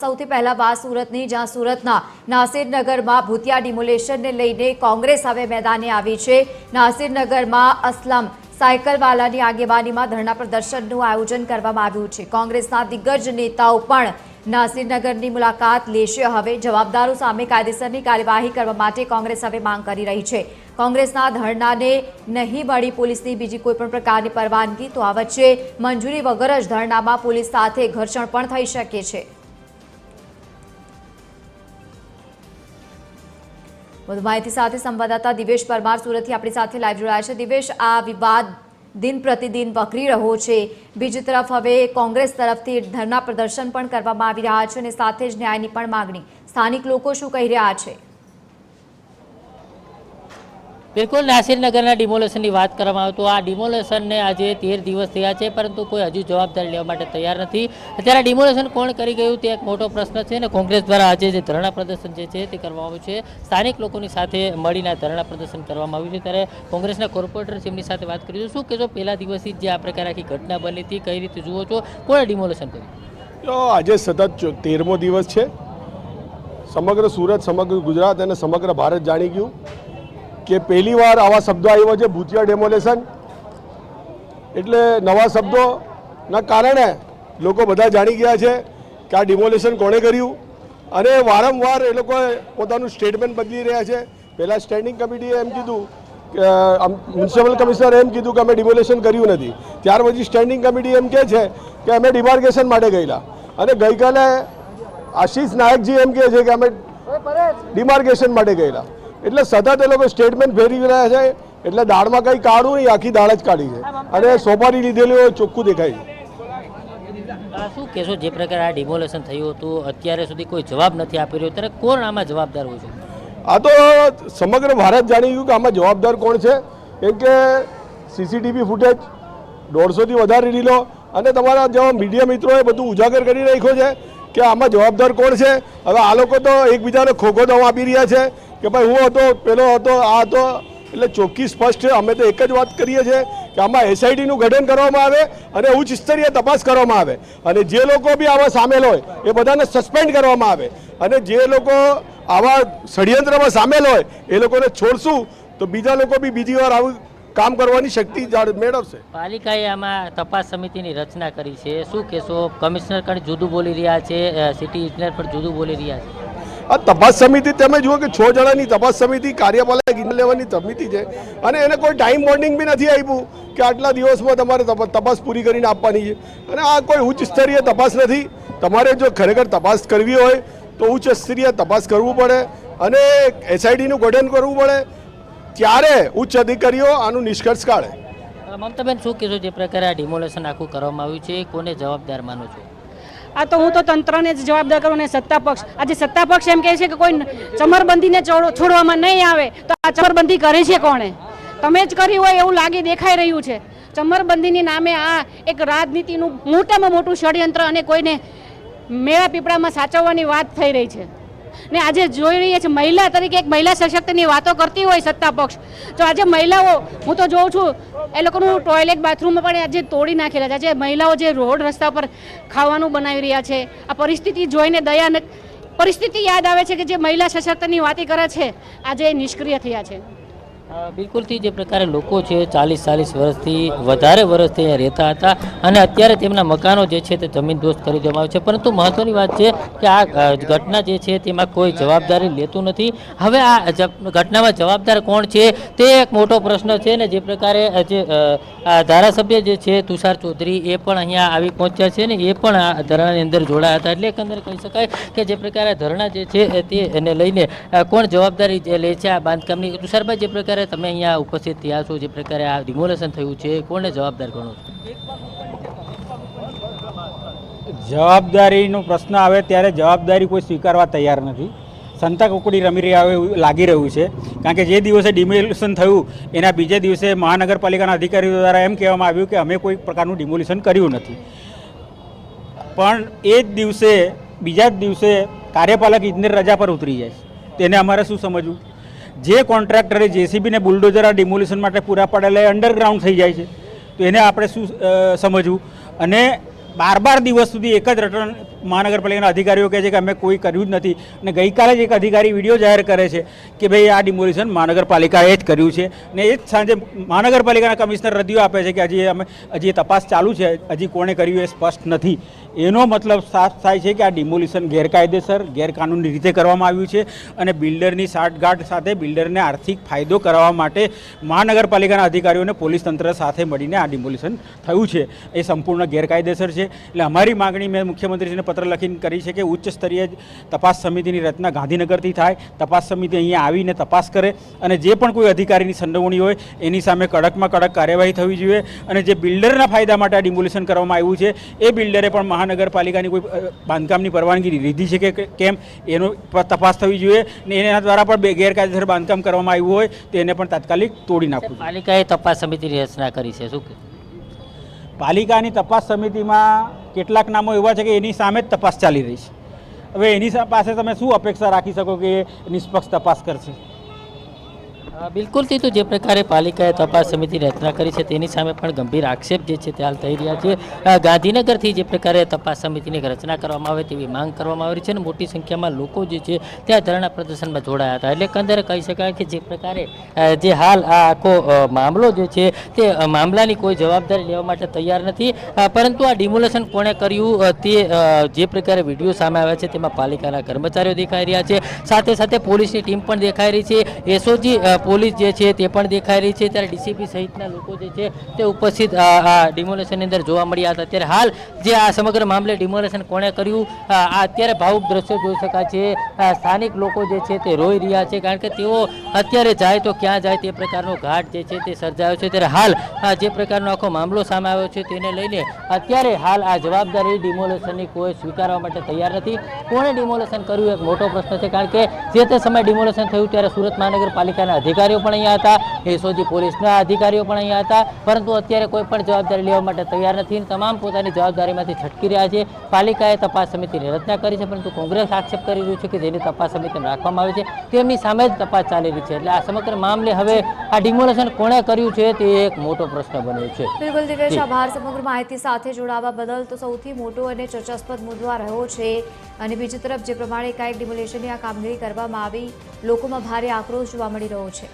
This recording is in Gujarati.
સૌથી પહેલા વાત સુરતની, જ્યાં સુરતના નાસિરનગરમાં ભૂતિયા ડિમોલેશનને લઈને કોંગ્રેસ હવે મેદાને આવી છે। નાસિરનગરમાં અસલમ સાયકલવાલાની આગેવાનીમાં ધરણા પ્રદર્શનનું આયોજન કરવામાં આવ્યું છે। કોંગ્રેસના દિગ્ગજ નેતાઓ પણ નાસિરનગરની મુલાકાત લેશે। હવે જવાબદારો સામે કાયદેસરની કાર્યવાહી કરવા માટે કોંગ્રેસ હવે માંગ કરી રહી છે। કોંગ્રેસના ધરણાને નહીં મળી પોલીસની બીજી કોઈપણ પ્રકારની પરવાનગી, તો આ વચ્ચે મંજૂરી વગર જ ધરણામાં પોલીસ સાથે ઘર્ષણ પણ થઈ શકે છે। વધુ માહિતી સાથે સંવાદદાતા દિવેશ પરમાર સુરતથી આપણી સાથે લાઈવ જોડાયા છે। દિવેશ, આ વિવાદ દિન પ્રતિદિન વકરી રહ્યો છે। બીજી તરફ હવે કોંગ્રેસ તરફથી ધરણા પ્રદર્શન પણ કરવામાં આવી રહ્યા છે અને સાથે જ ન્યાયની પણ માંગણી। સ્થાનિક લોકો શું કહી રહ્યા છે? बिल्कुल नासिरनगर डिमोलेशन की बात કરવામાં तो आ डिमोलेशन ने आज 13 दिवस थया है, परंतु कोई हजू जवाबदारी लेवा माटे तैयार नहीं। अत्यारे डिमोलेशन कोण करी गयुं ते एक मोटो प्रश्न है ने कोंग्रेस द्वारा आज जे धरना प्रदर्शन जे छे ते करवामां आव्युं छे। स्थानिक लोकोनी साथे मळीने धरना प्रदर्शन करवामां आव्युं छे। त्यारे कोंग्रेसना कोर्पोरेटर एमनी साथे बात करीशुं। शुं कहेशो, पहेला दिवसथी जे आ प्रकारे आखी घटना बनी हती कई रीते जुओ छो, कोणे डिमोलेशन कर्युं? तो आज सतत 13मो दिवस है। समग्र सूरत, समग्र गुजरात और समग्र भारत जाणी गयुं कि पहली बार आवा शब्दों आव्या छे भूतिया डेमोलेशन। एटले नवा शब्दों कारणे लोको बधा जाणी गया है कि आ डिमोलेशन कोणे कर्युं अने वारंवार ए लोको पोतानुं स्टेटमेंट बदली रह्या छे। पहला स्टेन्डिंग कमिटीए एम कीधुं कि म्युनिसिपल कमिशनर एम कीधुं कि अमे डिमोलेशन कर्युं नथी। त्यार पछी स्टेन्डिंग कमिटी एम कहे छे कि अमे डिमार्केशन माटे गयेला अने गईकाले आशीष नायकजी एम कहे छे कि अमे डिमार्केशन माटे गयेला। એટલે સતત એ લોકો સ્ટેટમેન્ટ ફેરવી રહ્યા છે। એટલે દાળમાં કંઈ કાઢું નહીં, આખી દાળ જ કાઢી છે અને સોપારી લીધેલી હોય ચોખ્ખું દેખાય છે। શું કહેશો, જે પ્રકારે આ ડિમોલેશન થયું હતું અત્યારે સુધી કોઈ જવાબ નથી આપી રહ્યો, ત્યારે કોણ આમાં જવાબદાર હોય છે? આ તો સમગ્ર ભારત જાણી ગયું કે આમાં જવાબદાર કોણ છે। કેમ કે સીસીટીવી ફૂટેજ 150થી વધારે રીલો અને તમારા જેવા મીડિયા મિત્રોએ બધું ઉજાગર કરી રાખ્યો છે કે આમાં જવાબદાર કોણ છે। હવે આ લોકો તો એકબીજાને ખોખો દવા આપી રહ્યા છે કે ભાઈ હું હતો, પેલો હતો, આ હતો। એટલે ચોખ્ખી સ્પષ્ટ અમે તો એક જ વાત કરીએ છીએ કે આમાં એસઆઈટીનું ગઠન કરવામાં આવે અને ઉચ્ચ સ્તરીય તપાસ કરવામાં આવે અને જે લોકો બી આમાં સામેલ હોય એ બધાને સસ્પેન્ડ કરવામાં આવે અને જે લોકો આવા ષડયંત્રમાં સામેલ હોય એ લોકોને છોડશું તો બીજા લોકો બી બીજી વાર આવું કામ કરવાની શક્તિ મેળવશે। પાલિકાએ આમાં તપાસ સમિતિની રચના કરી છે। શું કહેશો, કમિશનર પણ જુદું બોલી રહ્યા છે, સિટી ઇજનેર પણ જુદું બોલી રહ્યા છે? આ તપાસ સમિતિ તમે જુઓ કે 6 જણાની તપાસ સમિતિ કાર્યપાલક નિર્ણય લેવાની સમિતિ છે અને એને કોઈ ટાઈમ બોન્ડિંગ બી નથી આપ્યું કે આટલા દિવસમાં તમારે તપાસ પૂરી કરીને આપવાની છે અને આ કોઈ ઉચ્ચ સ્તરીય તપાસ નથી। તમારે જો ખરેખર તપાસ કરવી હોય તો ઉચ્ચ સ્તરીય તપાસ કરવું પડે અને એસઆઈટીનું ગઠન કરવું પડે, ત્યારે ઉચ્ચ અધિકારીઓ આનું નિષ્કર્ષ કાઢે। મમતાબેન, શું કહેશો, જે પ્રકારે આ ડિમોલેશન આખું કરવામાં આવ્યું છે કોને જવાબદાર માનો છો? આ તો હું તો તંત્રને જ જવાબદાર કરું અને સત્તા પક્ષ, આજે સત્તા પક્ષ એમ કહે છે કે કોઈ ચમરબંધીને છોડવામાં નહીં આવે, તો આ ચમરબંધી કરે છે કોણે? તમે જ કરી હોય એવું લાગી દેખાઈ રહ્યું છે। ચમરબંધીની નામે આ એક રાજનીતિનું મોટામાં મોટું ષડયંત્ર અને કોઈને મેળા પીપળામાં સાચવવાની વાત થઈ રહી છે ને આજે જોઈ રહીએ છીએ મહિલા તરીકે એક મહિલા સશક્તિની વાતો કરતી હોય સત્તા પક્ષ, તો આજે મહિલાઓ, હું તો જોઉં છું એ લોકોનું ટોયલેટ બાથરૂમ પણ આજે તોડી નાખેલા છે। આજે મહિલાઓ જે રોડ રસ્તા પર ખાવાનું બનાવી રહ્યા છે, આ પરિસ્થિતિ જોઈને પરિસ્થિતિ યાદ આવે છે કે જે મહિલા સશક્તિની વાતી કરે છે આજે નિષ્ક્રિય થયા છે। બિલકુલથી જે પ્રકારે લોકો છે 40-40 વર્ષથી વધારે વર્ષથી અહીંયા રહેતા હતા અને અત્યારે તેમના મકાનો જે છે તે જમીનદોસ્ત કરી દેવામાં આવે છે, પરંતુ મહત્ત્વની વાત છે કે આ ઘટના જે છે તેમાં કોઈ જવાબદારી લેતું નથી। હવે આ ઘટનામાં જવાબદાર કોણ છે તે એક મોટો પ્રશ્ન છે ને જે પ્રકારે જે ધારાસભ્ય જે છે તુષાર ચૌધરી એ પણ અહીંયા આવી પહોંચ્યા છે ને એ પણ આ ધરણાની અંદર જોડાયા હતા। એટલે એકંદરે કહી શકાય કે જે પ્રકારે ધરણા જે છે તેને લઈને કોણ જવાબદારી લે છે આ બાંધકામની? તુષારભાઈ, જે પ્રકારે તમે અહીંયા ઉપસ્થિત થયા છો, જે પ્રકારે આ ડિમોલેશન થયું છે કોને જવાબદાર ગણો છો? જવાબદારીનો પ્રશ્ન આવે ત્યારે જવાબદારી કોઈ સ્વીકારવા તૈયાર નથી। સંતા કુકડી રમી રહ્યા હોય એવું લાગી રહ્યું છે, કારણ કે જે દિવસે ડિમોલેશન થયું એના બીજે દિવસે મહાનગરપાલિકાના અધિકારીઓ દ્વારા એમ કહેવામાં આવ્યું કે અમે કોઈ પ્રકારનું ડિમોલેશન કર્યું નથી, પણ એ જ દિવસે બીજા જ દિવસે કાર્યપાલક ઇજનેર રજા પર ઉતરી જાય છે। તેને અમારે શું સમજવું? જે કોન્ટ્રાક્ટરે જેસીબીને બુલડોઝર આ ડિમોલિશન માટે પૂરા પાડેલા એ અંડરગ્રાઉન્ડ થઈ જાય છે, તો એને આપણે શું સમજવું? અને 12 દિવસ સુધી એક જ રટણ મહાનગરપાલિકાના અધિકારીઓ કહે છે કે અમે કોઈ કર્યું જ નથી અને ગઈકાલે જ એક અધિકારી વિડીયો જાહેર કરે છે કે ભાઈ આ ડિમોલિશન મહાનગરપાલિકાએ જ કર્યું છે ને એ જ સાંજે મહાનગરપાલિકાના કમિશનર રદિયો આપે છે કે હજી તપાસ ચાલુ છે, હજી કોણે કર્યું એ સ્પષ્ટ નથી. એનો મતલબ સાફ થાય છે કે આ ડિમોલિશન ગેરકાયદેસર ગેરકાનૂની રીતે કરવામાં આવ્યું છે અને બિલ્ડરની સાંઠગાંઠ સાથે બિલ્ડરને આર્થિક ફાયદો કરાવવા માટે મહાનગરપાલિકાના અધિકારીઓ અને પોલીસ તંત્ર સાથે મળીને આ ડિમોલિશન થયું છે. એ સંપૂર્ણ ગેરકાયદેસર છે. એટલે અમારી માગણી મેં મુખ્યમંત્રીશ્રીને પત્ર લખીને કરી છે કે ઉચ્ચ સ્તરીય તપાસ સમિતિની રચના ગાંધીનગરથી થાય, તપાસ સમિતિ અહીંયા આવીને તપાસ કરે અને જે પણ કોઈ અધિકારીની સંડોવણી હોય એની સામે કડકમાં કડક કાર્યવાહી થવી જોઈએ અને જે બિલ્ડરના ફાયદા માટે આ ડિમોલિશન કરવામાં આવ્યું છે એ બિલ્ડરે પણ મહાનગરપાલિકાની કોઈ બાંધકામની પરવાનગી લીધી છે કે કેમ એનો તપાસ થવી જોઈએ ને એના દ્વારા પણ ગેરકાયદેસર બાંધકામ કરવામાં આવ્યું હોય તો એને પણ તાત્કાલિક તોડી નાખવું. પાલિકાએ તપાસ સમિતિની રચના કરી છે, શું પાલિકાની તપાસ સમિતિમાં કેટલાક નામો એવા છે કે એની સામે જ તપાસ ચાલી રહી છે. હવે એની પાસે તમે શું અપેક્ષા રાખી શકો કે એ નિષ્પક્ષ તપાસ કરશે? બિલકુલથી તો જે પ્રકારે પાલિકાએ તપાસ સમિતિની રચના કરી છે તેની સામે પણ ગંભીર આક્ષેપ જે છે તે હાલ થઈ રહ્યા છે. ગાંધીનગરથી જે પ્રકારે તપાસ સમિતિની રચના કરવામાં આવે તેવી માંગ કરવામાં આવી છે અને મોટી સંખ્યામાં લોકો જે છે ત્યાં ધરણા પ્રદર્શનમાં જોડાયા હતા. એટલે એકંદરે કહી શકાય કે જે પ્રકારે જે હાલ આ આખો મામલો જે છે તે મામલાની કોઈ જવાબદારી લેવા માટે તૈયાર નથી, પરંતુ આ ડિમોલેશન કોણે કર્યું તે જે પ્રકારે વિડીયો સામે આવ્યા છે તેમાં પાલિકાના કર્મચારીઓ દેખાઈ રહ્યા છે, સાથે સાથે પોલીસની ટીમ પણ દેખાઈ રહી છે, એસઓજી પોલીસ જે છે તે પણ દેખાઈ રહી છે. ત્યારે ડીસીપી સહિતના લોકો જે છે તે ઉપસ્થિત આ ડિમોલેશનની અંદર જોવા મળ્યા હતા. ત્યારે હાલ જે આ સમગ્ર મામલે ડિમોલેશન કોણે કર્યું આ અત્યારે ભાવુક દ્રશ્યો જોઈ શકાય છે. સ્થાનિક લોકો જે છે તે રોઈ રહ્યા છે, કારણ કે તેઓ અત્યારે જાય તો ક્યાં જાય તે પ્રકારનો ઘાટ જે છે તે સર્જાયો છે. ત્યારે હાલ જે પ્રકારનો આખો મામલો સામે આવ્યો છે તેને લઈને અત્યારે હાલ આ જવાબદારી ડિમોલેશનની કોઈ સ્વીકારવા માટે તૈયાર નથી. કોણે ડિમોલેશન કર્યું એક મોટો પ્રશ્ન છે, કારણ કે જે તે સમયે ડિમોલેશન થયું ત્યારે સુરત મહાનગરપાલિકાના અધિકારીઓ પણ અહીંયા હતા, એસઓજી પોલીસના અધિકારીઓ પણ અહીંયા હતા, પરંતુ અત્યારે કોઈ પણ જવાબદારી લેવા માટે તૈયાર નથી. તમામ પોતાની જવાબદારીમાંથી છટકી રહ્યા છે. પાલિકાએ તપાસ સમિતિની રચના કરી છે, પરંતુ કોંગ્રેસ આક્ષેપ કરી રહ્યું છે કે જેની તપાસ સમિતિને રાખવામાં આવે છે તેમની સામે જ તપાસ ચાલી રહી છે. એટલે આ સમગ્ર મામલે હવે આ ડિમોલેશન કોણે કર્યું છે તે એક મોટો પ્રશ્ન બન્યો છે. બિલકુલ દિવેશ, આભાર સમગ્ર માહિતી સાથે જોડાવા બદલ. તો સૌથી મોટો અને ચર્ચાસ્પદ મુદ્દો આ રહ્યો છે અને બીજી તરફ જે પ્રમાણે કાંઈક ડિમોલેશનની આ કામગીરી કરવામાં આવી, લોકોમાં ભારે આક્રોશ જોવા મળી રહ્યો છે.